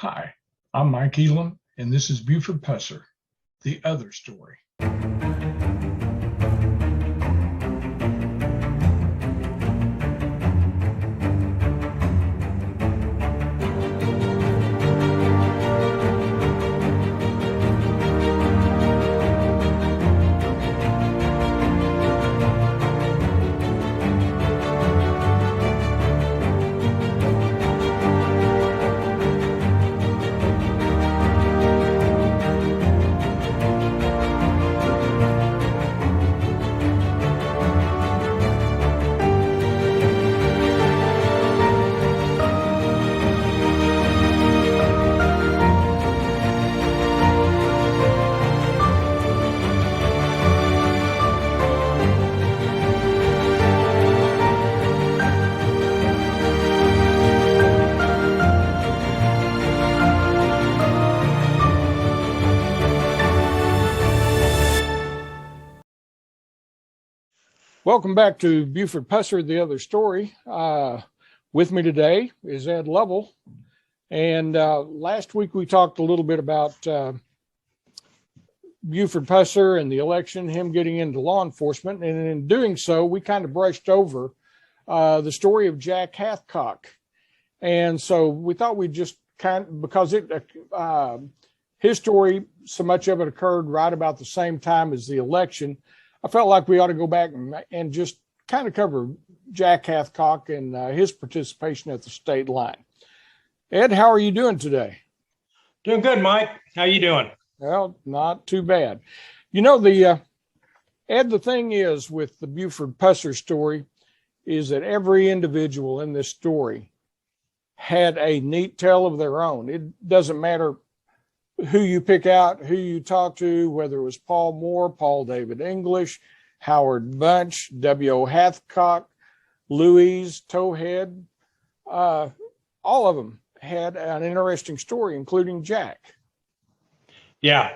Hi, I'm Mike Elam, and this is Buford Pusser, The Other Story. Welcome back to Buford Pusser, The Other Story. With me today is Ed Lovell. And last week we talked a little bit about Buford Pusser and the election, him getting into law enforcement. And in doing so, we kind of brushed over the story of Jack Hathcock. And so we thought we'd just because his story, so much of it occurred right about the same time as the election. I felt like we ought to go back and just kind of cover Jack Hathcock and his participation at the state line. Ed, how are you doing today? Doing good, Mike. How you doing? Well, not too bad. You know, Ed, the thing is with the Buford Pusser story is that every individual in this story had a neat tale of their own. It doesn't matter who you pick out, who you talk to, whether it was Paul Moore, Paul David English, Howard Bunch, W.O. Hathcock, Louise, Towhead, all of them had an interesting story, including Jack. Yeah.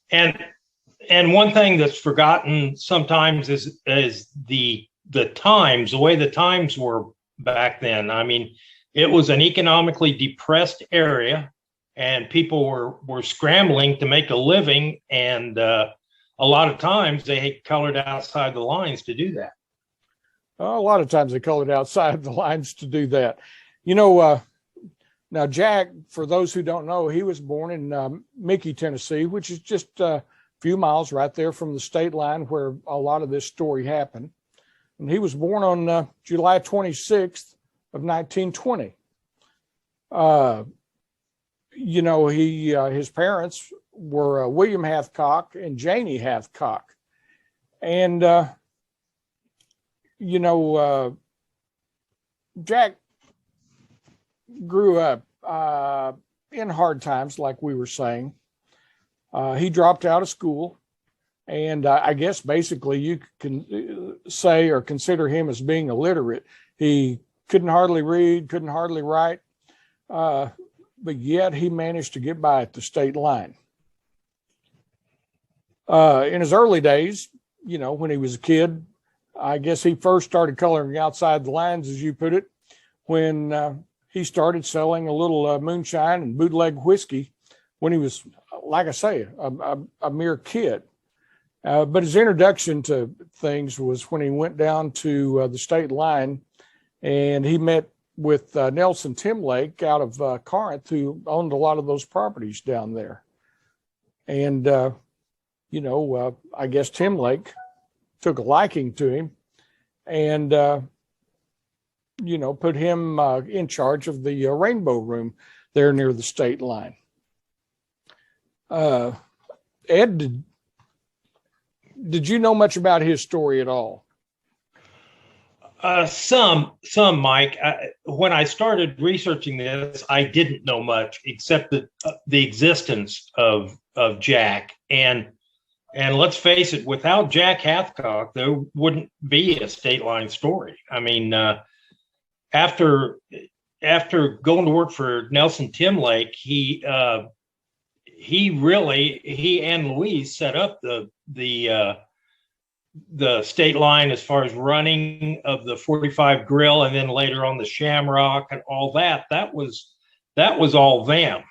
And one thing that's forgotten sometimes is the times, the way the times were back then. I mean, it was an economically depressed area, and people were scrambling to make a living, and a lot of times they colored outside the lines to do that. A lot of times they colored outside the lines to do that. You know, now Jack, for those who don't know, he was born in Mickey, Tennessee, which is just a few miles right there from the state line where a lot of this story happened. And he was born on July 26th of 1920. You know, his parents were William Hathcock and Janie Hathcock. And, you know, Jack grew up in hard times, like we were saying. He dropped out of school. And I guess basically you can say or consider him as being illiterate. He couldn't hardly read, couldn't hardly write. But yet he managed to get by at the state line. In his early days, you know, when he was a kid, I guess he first started coloring outside the lines, as you put it, when he started selling a little moonshine and bootleg whiskey when he was, like I say, a mere kid. But his introduction to things was when he went down to the state line and he met with Nelson Timlake out of Corinth, who owned a lot of those properties down there. And, you know, I guess Timlake took a liking to him and, you know, put him in charge of the Rainbow Room there near the state line. Ed, did you know much about his story at all? Some, Mike. When I started researching this, I didn't know much except the existence of Jack. And let's face it, without Jack Hathcock, there wouldn't be a state line story. I mean, after going to work for Nelson Timlake, he and Louise set up the state line as far as running of the 45 grill, and then later on the Shamrock and all that. That was all them.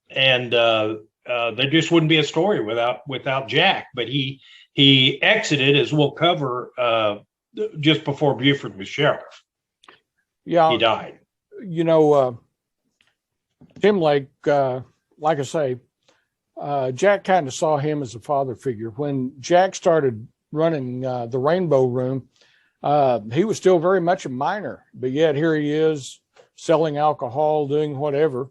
there just wouldn't be a story without Jack. But he exited, as we'll cover, just before Buford was sheriff. Yeah, he died. Tim Lake, like I say, Jack kind of saw him as a father figure. When Jack started running the Rainbow Room, he was still very much a minor, but yet here he is selling alcohol, doing whatever.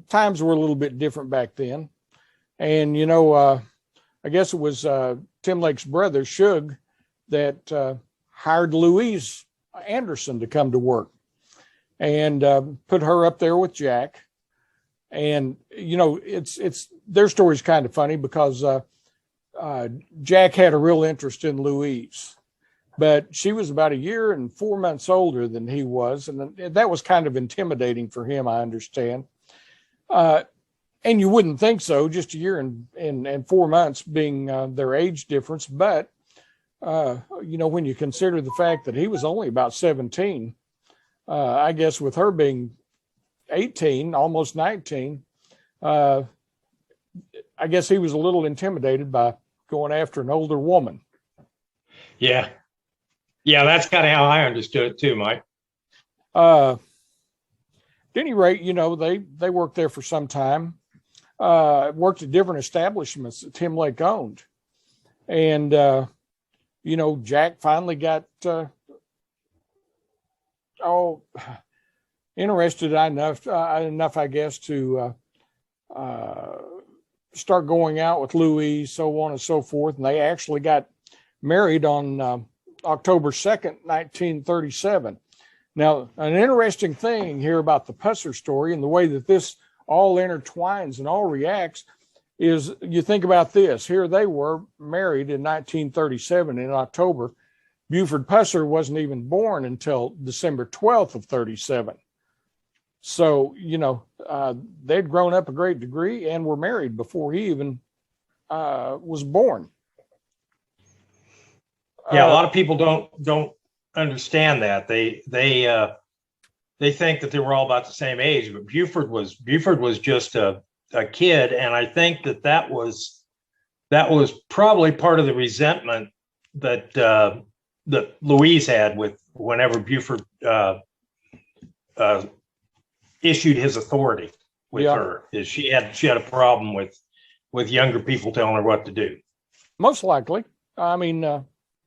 Times were a little bit different back then. And, I guess it was Tim Lake's brother, Shug, that hired Louise Anderson to come to work and put her up there with Jack. And, it's their story's kind of funny because Jack had a real interest in Louise, but she was about 1 year and 4 months older than he was. And that was kind of intimidating for him, I understand. And you wouldn't think so, just 1 year and 4 months being their age difference. But, when you consider the fact that he was only about 17, I guess with her being 18, almost 19, I guess he was a little intimidated by going after an older woman. Yeah. Yeah, that's kind of how I understood it too, Mike. At any rate, they worked there for some time, worked at different establishments that Tim Lake owned. And, Jack finally got, interested enough, I guess, to start going out with Louise, so on and so forth. And they actually got married on October 2nd, 1937. Now, an interesting thing here about the Pusser story and the way that this all intertwines and all reacts is you think about this. Here they were married in 1937 in October. Buford Pusser wasn't even born until December 12th of 37. So, they'd grown up a great degree and were married before he even was born. Yeah, a lot of people don't understand that. They think that they were all about the same age, but Buford was just a kid, and I think that was probably part of the resentment that Louise had with whenever Buford issued his authority with her. Is she had a problem with younger people telling her what to do. Most likely. I mean,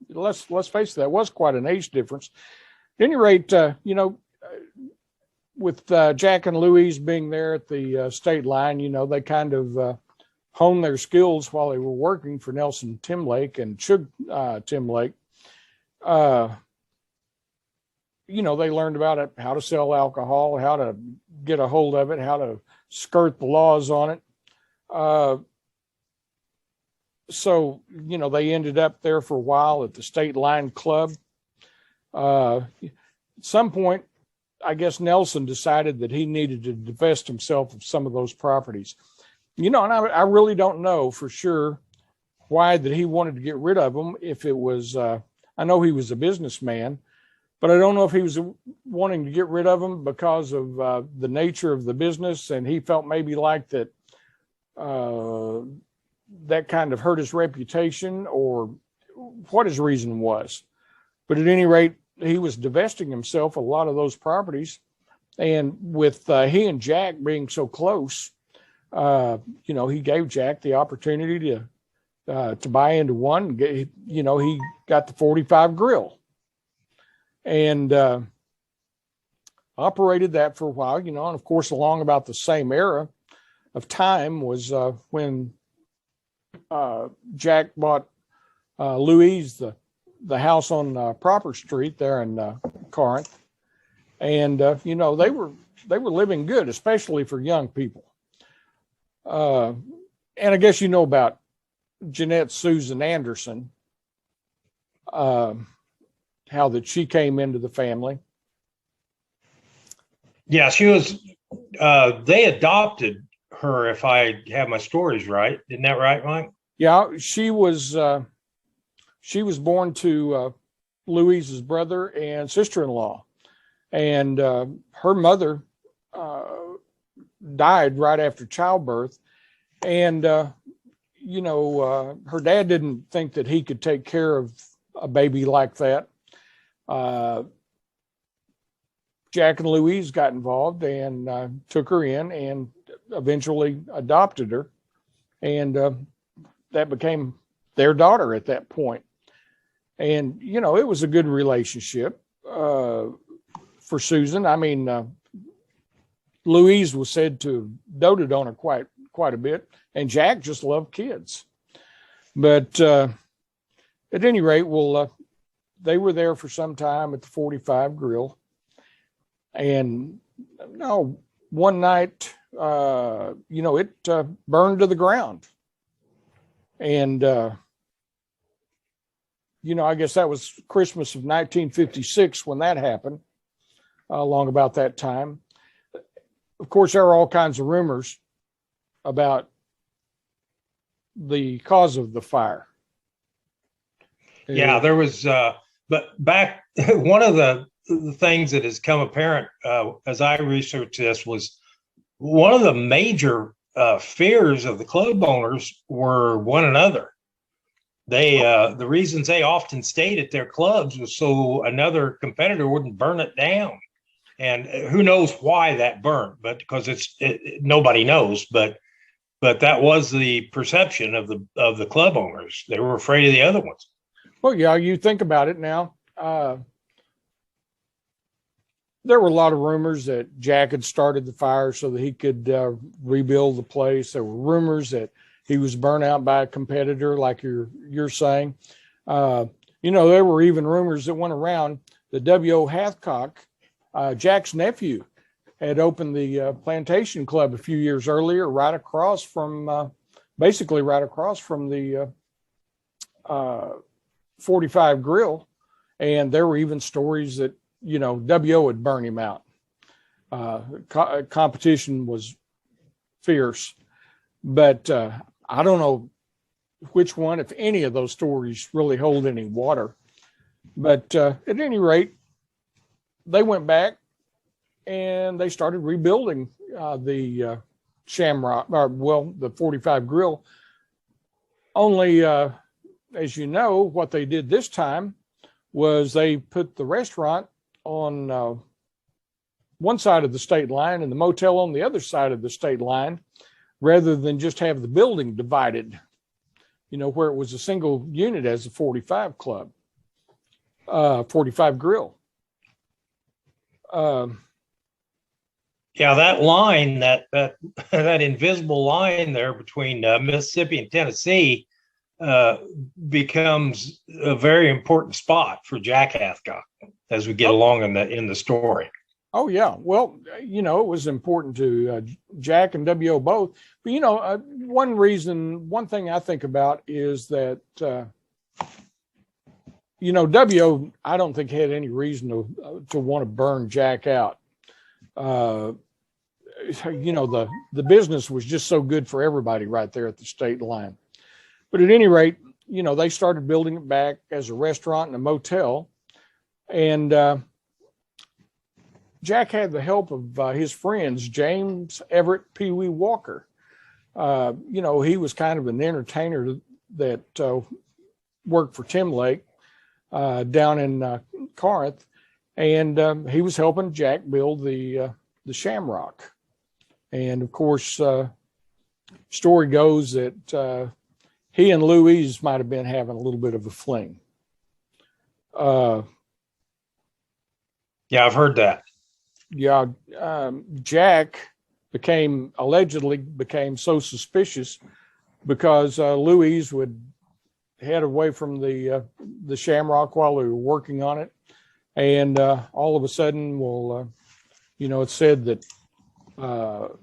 let's face it, that was quite an age difference. At any rate, with Jack and Louise being there at the state line, they kind of honed their skills while they were working for Nelson Tim Lake and Chug Tim Lake. They learned about it, how to sell alcohol, how to get a hold of it, how to skirt the laws on it. So, they ended up there for a while at the State Line Club. At some point, I guess Nelson decided that he needed to divest himself of some of those properties. And I really don't know for sure why that he wanted to get rid of them. If it was, I know he was a businessman, but I don't know if he was wanting to get rid of them because of the nature of the business, and he felt maybe like that that kind of hurt his reputation, or what his reason was. But at any rate, he was divesting himself of a lot of those properties. And with he and Jack being so close, he gave Jack the opportunity to buy into one. He got the 45 grill and operated that for a while, and of course, along about the same era of time was when Jack bought Louise the house on Proper Street there in Corinth, and they were living good, especially for young people. And I guess about Jeanette Susan Anderson, how that she came into the family. Yeah, she was. They adopted her, if I have my stories right. Isn't that right, Mike? Yeah, she was born to Louise's brother and sister-in-law, and her mother died right after childbirth. And, her dad didn't think that he could take care of a baby like that. Jack and Louise got involved and took her in and eventually adopted her. And that became their daughter at that point. And, it was a good relationship for Susan. I mean, Louise was said to have doted on her quite a bit, and Jack just loved kids. But at any rate, they were there for some time at the 45 Grill. And one night, it burned to the ground. And, I guess that was Christmas of 1956 when that happened, along about that time. Of course, there are all kinds of rumors about the cause of the fire. Yeah, there was, but back, one of the things that has come apparent as I researched this was one of the major fears of the club owners were one another. The reasons they often stayed at their clubs was so another competitor wouldn't burn it down. And who knows why that burned, but because nobody knows, but that was the perception of the club owners. They were afraid of the other ones. Well, yeah, you think about it now. There were a lot of rumors that Jack had started the fire so that he could rebuild the place. There were rumors that he was burnt out by a competitor, like you're saying. There were even rumors that went around that W.O. Hathcock, Jack's nephew, had opened the Plantation Club a few years earlier, right across from the 45 Grill. And there were even stories that, W.O. would burn him out. Competition was fierce. But I don't know which one, if any of those stories really hold any water. But at any rate, they went back and they started rebuilding the Shamrock, the 45 Grill. Only, as you know, what they did this time was they put the restaurant on one side of the state line and the motel on the other side of the state line, rather than just have the building divided, where it was a single unit as a 45 Club, 45 Grill. Yeah, that line, that invisible line there between Mississippi and Tennessee becomes a very important spot for Jack Hathcock as we get along in the story. Oh yeah, well, it was important to Jack and W.O. both. But one thing I think about is that W.O. I don't think had any reason to want to burn Jack out. The business was just so good for everybody right there at the state line. But at any rate, they started building it back as a restaurant and a motel. And Jack had the help of his friends, James Everett Pee Wee Walker. He was kind of an entertainer that worked for Tim Lake down in Corinth. And he was helping Jack build the Shamrock. And of course, story goes that he and Louise might have been having a little bit of a fling. Yeah, I've heard that. Yeah, Jack allegedly became so suspicious because Louise would head away from the Shamrock while we were working on it, and all of a sudden, it's said that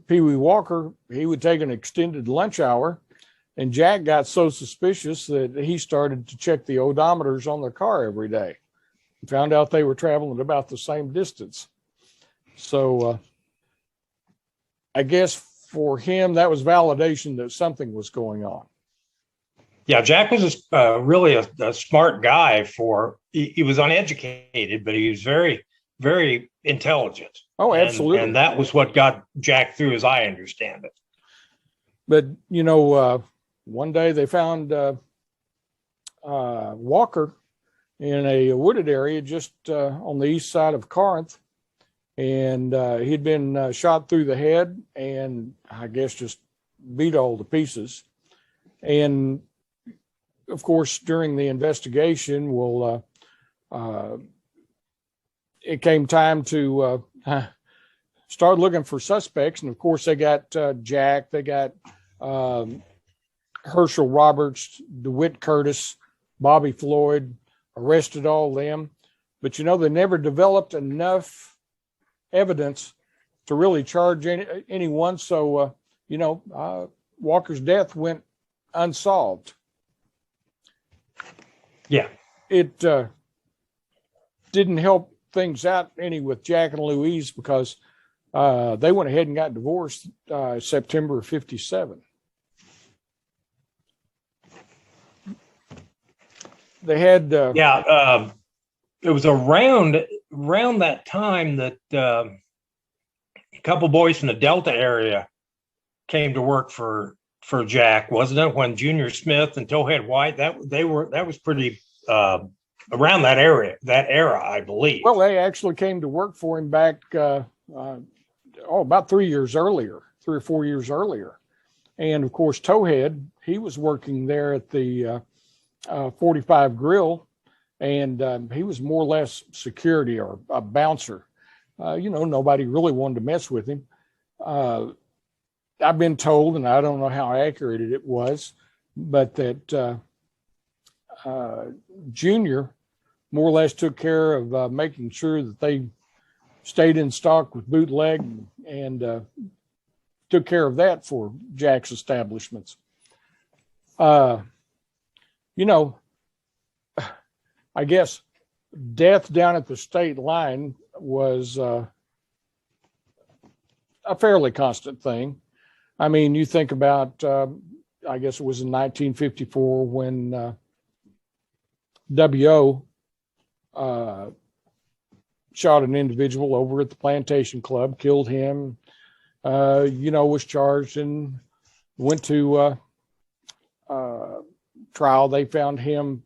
Pee Wee Walker, he would take an extended lunch hour, and Jack got so suspicious that he started to check the odometers on their car every day. He found out they were traveling about the same distance. So I guess for him, that was validation that something was going on. Yeah, Jack was really a smart guy. He was uneducated, but he was very, very intelligent. Oh, absolutely. And that was what got Jack through, as I understand it. But, one day they found Walker in a wooded area just on the east side of Corinth. And he'd been shot through the head and I guess just beat all to pieces. And of course, during the investigation, it came time to start looking for suspects. And of course, they got Jack, they got Herschel Roberts, DeWitt Curtis, Bobby Floyd, arrested all them. But, they never developed enough evidence to really charge anyone. So, Walker's death went unsolved. Yeah. It didn't help things out any with Jack and Louise because they went ahead and got divorced September of 57. They had it was around that time that a couple boys from the Delta area came to work for Jack, wasn't it? When Junior Smith and Towhead White, that was pretty around that era, I believe. Well, they actually came to work for him back about 3 years earlier, 3 or 4 years earlier. And of course, Towhead, he was working there at the 45 Grill, and he was more or less security or a bouncer. Nobody really wanted to mess with him. I've been told, and I don't know how accurate it was, but that Junior more or less took care of making sure that they stayed in stock with bootleg and took care of that for Jack's establishments. I guess death down at the state line was a fairly constant thing. I mean, you think about, I guess it was in 1954 when W.O. Shot an individual over at the Plantation Club, killed him, was charged and went to trial. They found him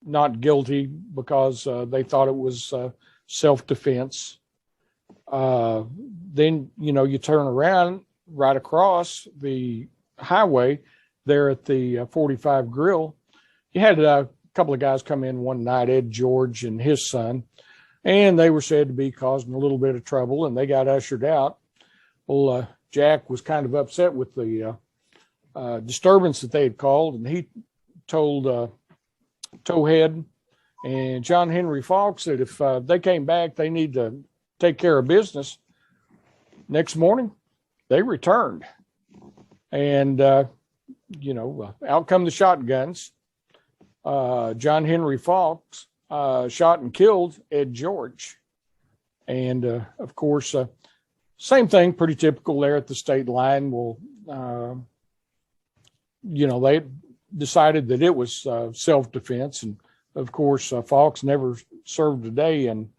not guilty because they thought it was self-defense. Then, you turn around right across the highway there at the 45 Grill. You had a couple of guys come in one night, Ed George and his son, and they were said to be causing a little bit of trouble, and they got ushered out. Well, Jack was kind of upset with the disturbance that they had called, and he told Towhead and John Henry Fawkes that if they came back, they need to take care of business. Next morning, they returned, and out come the shotguns. John Henry Fawkes shot and killed Ed George, and of course, same thing, pretty typical there at the state line. Well, they decided that it was self-defense, and of course, Fawkes never served a day in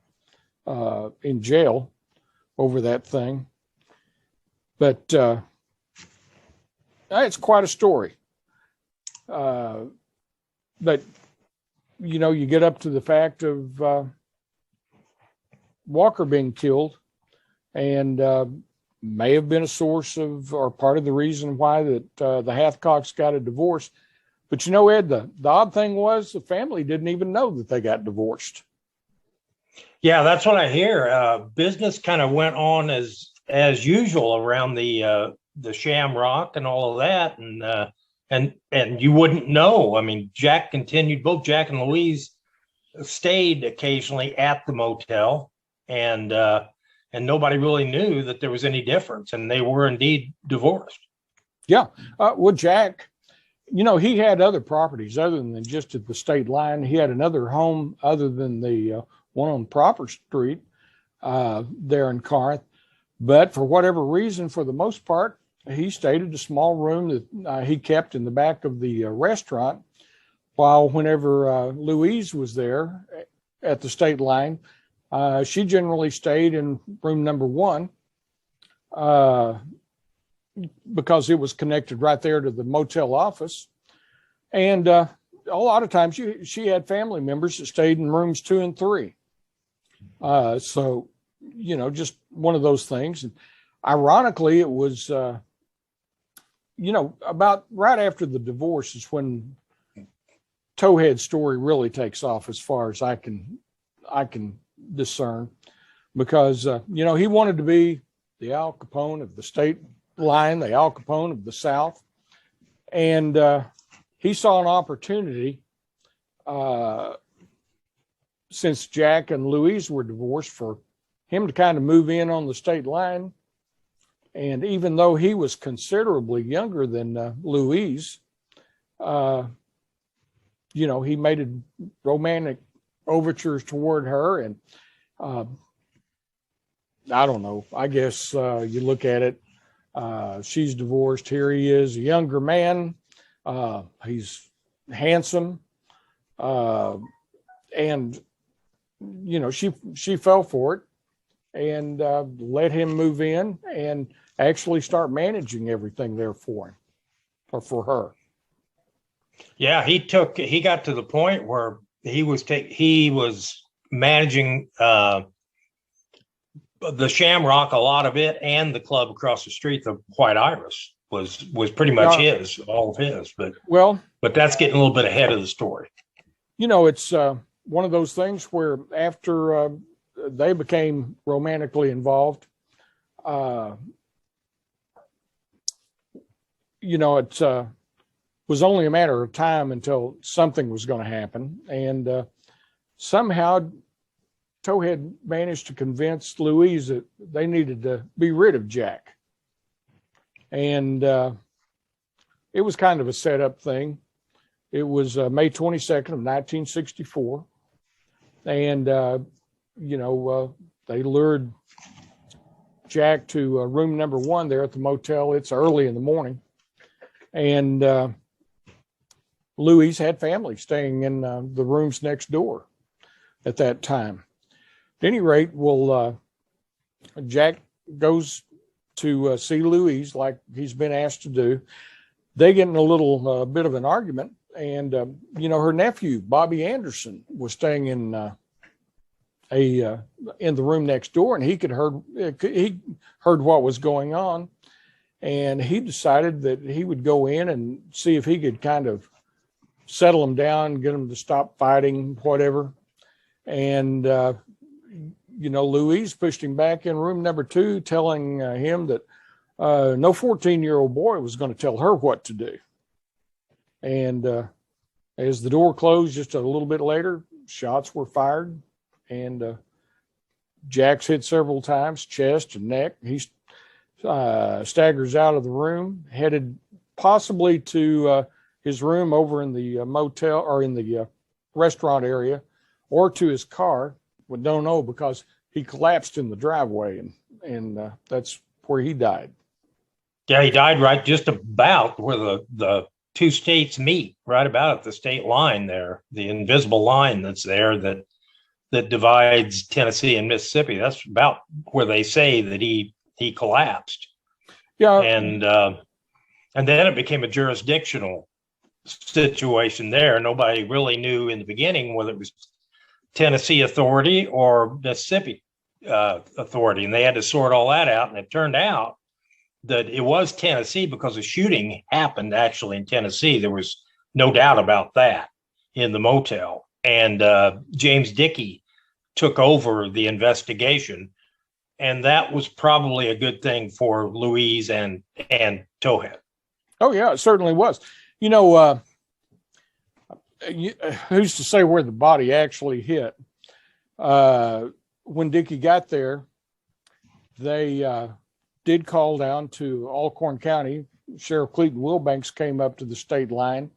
jail over that thing. But it's quite a story. But you get up to the fact of Walker being killed, and may have been a source of, or part of the reason why that the Hathcocks got a divorce. But Ed, the odd thing was the family didn't even know that they got divorced. Yeah, that's what I hear. Business kind of went on as usual around the Shamrock and all of that, and you wouldn't know. I mean, both Jack and Louise stayed occasionally at the motel, and nobody really knew that there was any difference, and they were indeed divorced. Yeah. Well, Jack, he had other properties other than just at the state line. He had another home other than the one on Proper Street there in Corinth. But for whatever reason, for the most part, he stayed at a small room that he kept in the back of the restaurant, while whenever Louise was there at the state line, She generally stayed in room number 1 because it was connected right there to the motel office. And a lot of times she had family members that stayed in rooms 2 and 3. So, just one of those things. And ironically, it was, about right after the divorce is when Towhead's story really takes off, as far as I can discern, because he wanted to be the Al Capone of the state line, the Al Capone of the South, and he saw an opportunity, since Jack and Louise were divorced, for him to kind of move in on the state line. And even though he was considerably younger than Louise, he made romantic overtures toward her. And I don't know, I guess you look at it, she's divorced. Here he is, a younger man. He's handsome. And, she fell for it and let him move in and actually start managing everything there for him, or for her. Yeah, he got to the point where he was managing the Shamrock, a lot of it, and the club across the street, the White Iris, was pretty much all of his. But that's getting a little bit ahead of the story. It's one of those things where after they became romantically involved, it was only a matter of time until something was going to happen. And somehow Towhead managed to convince Louise that they needed to be rid of Jack. And it was kind of a setup thing. It was May 22nd of 1964. And, they lured Jack to room number 1 there at the motel. It's early in the morning. And Louise had family staying in the rooms next door at that time. At any rate, Jack goes to see Louise like he's been asked to do. They get in a little bit of an argument, and her nephew Bobby Anderson was staying in the room next door, and he heard what was going on, and he decided that he would go in and see if he could kind of settle them down, get them to stop fighting, whatever. And Louise pushed him back in room number 2, telling him that no 14-year-old boy was going to tell her what to do. And as the door closed just a little bit later, shots were fired, and Jack's hit several times, chest and neck. He staggers out of the room, headed possibly to his room over in the motel, or in the restaurant area, or to his car. We don't know, because he collapsed in the driveway, and that's where he died. Yeah, he died right just about where the two states meet, right about at the state line there, the invisible line that's there that divides Tennessee and Mississippi. That's about where they say that he collapsed. Yeah, and then it became a jurisdictional situation there. Nobody really knew in the beginning whether it was Tennessee authority or Mississippi authority, and they had to sort all that out. And it turned out that it was Tennessee, because a shooting happened actually in Tennessee. There was no doubt about that in the motel. And James Dickey took over the investigation, and that was probably a good thing for Louise and Towhead. Oh yeah, it certainly was. Who's to say where the body actually hit? When Dickey got there, they did call down to Alcorn County. Sheriff Clayton Wilbanks came up to the state line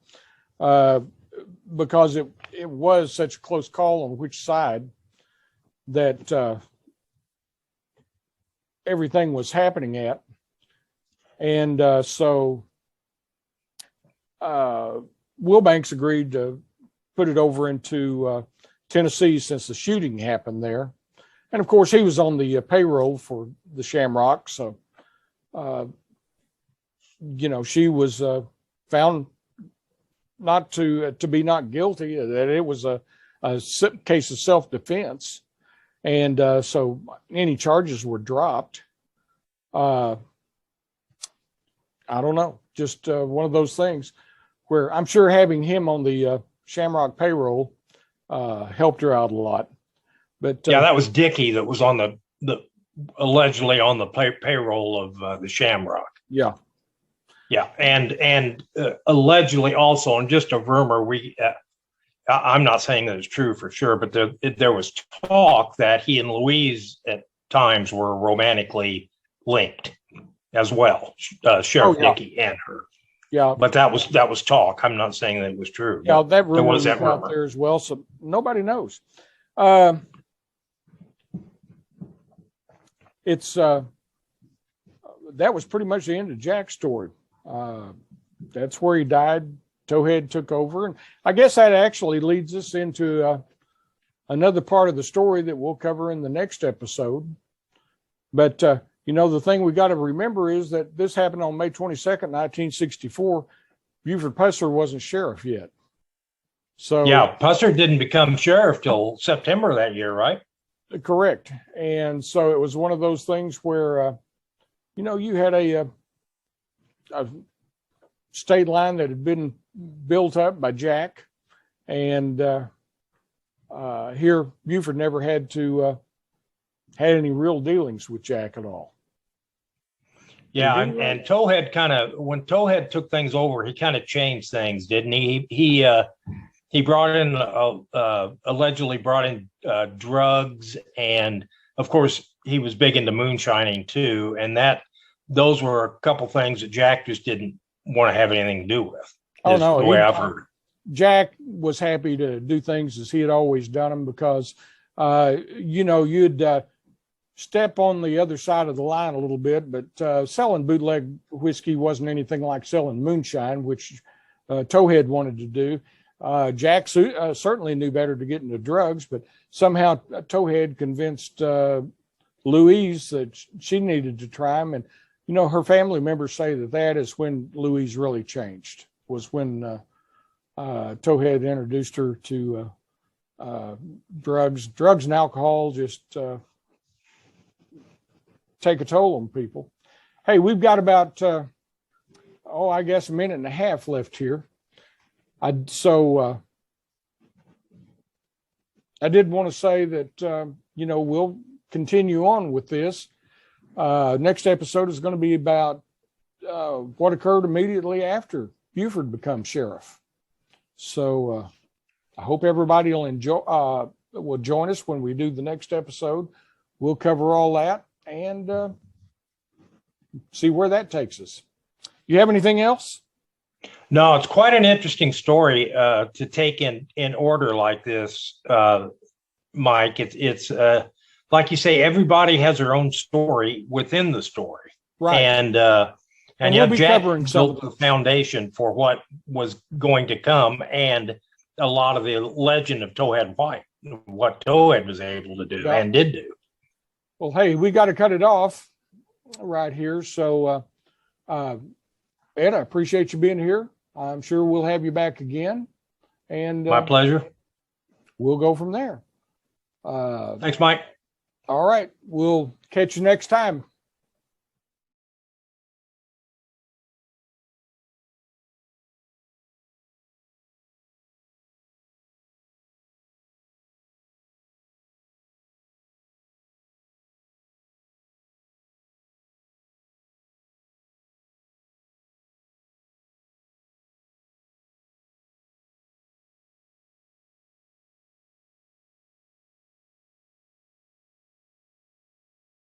because it was such a close call on which side that everything was happening at. And so Wilbanks agreed to put it over into Tennessee, since the shooting happened there. And of course, he was on the payroll for the Shamrock. So, she was found not to be not guilty, that it was a case of self-defense. And so any charges were dropped. I don't know, just one of those things where I'm sure having him on the Shamrock payroll helped her out a lot. But that was Dickie that was on the allegedly on the payroll of the Shamrock. Yeah. Yeah, and allegedly also, and just a rumor, I'm not saying that it's true for sure, but there was talk that he and Louise at times were romantically linked as well, Sheriff Dickie and her. Yeah, but that was talk. I'm not saying that it was true. Yeah, that rumor was out there as well, so nobody knows. It's that was pretty much the end of Jack's story. That's where he died. Towhead took over, and I guess that actually leads us into another part of the story that we'll cover in the next episode. But the thing we got to remember is that this happened on May 22nd, 1964. Buford Pusser wasn't sheriff yet. So yeah, Pusser didn't become sheriff till September that year, right? Correct. And so it was one of those things where, you had a state line that had been built up by Jack, and here Buford never had had any real dealings with Jack at all. Yeah, and Towhead when Towhead took things over, he kind of changed things, didn't he? He brought in allegedly brought in drugs, and of course he was big into moonshining too, and those were a couple things that Jack just didn't want to have anything to do with. Oh no, the way I've heard. Jack was happy to do things as he had always done them because you'd step on the other side of the line a little bit, but selling bootleg whiskey wasn't anything like selling moonshine, which Towhead wanted to do. Jack certainly knew better to get into drugs, but somehow Towhead convinced Louise that she needed to try him. And, her family members say that is when Louise really changed, was when Towhead introduced her to drugs. Drugs and alcohol just take a toll on people. Hey, we've got about, I guess a minute and a half left here. I did want to say that, we'll continue on with this. Next episode is going to be about what occurred immediately after Buford becomes sheriff. So I hope everybody will join us when we do the next episode. We'll cover all that and see where that takes us. You have anything else? No, it's quite an interesting story to take in order like this, Mike. It's like you say, everybody has their own story within the story, right? And we'll Jack built the foundation for what was going to come, and a lot of the legend of Towhead White, what Towhead was able to do and did do. Well, hey, we got to cut it off right here. So, Ed, I appreciate you being here. I'm sure we'll have you back again. And my pleasure. We'll go from there. Thanks, Mike. All right. We'll catch you next time.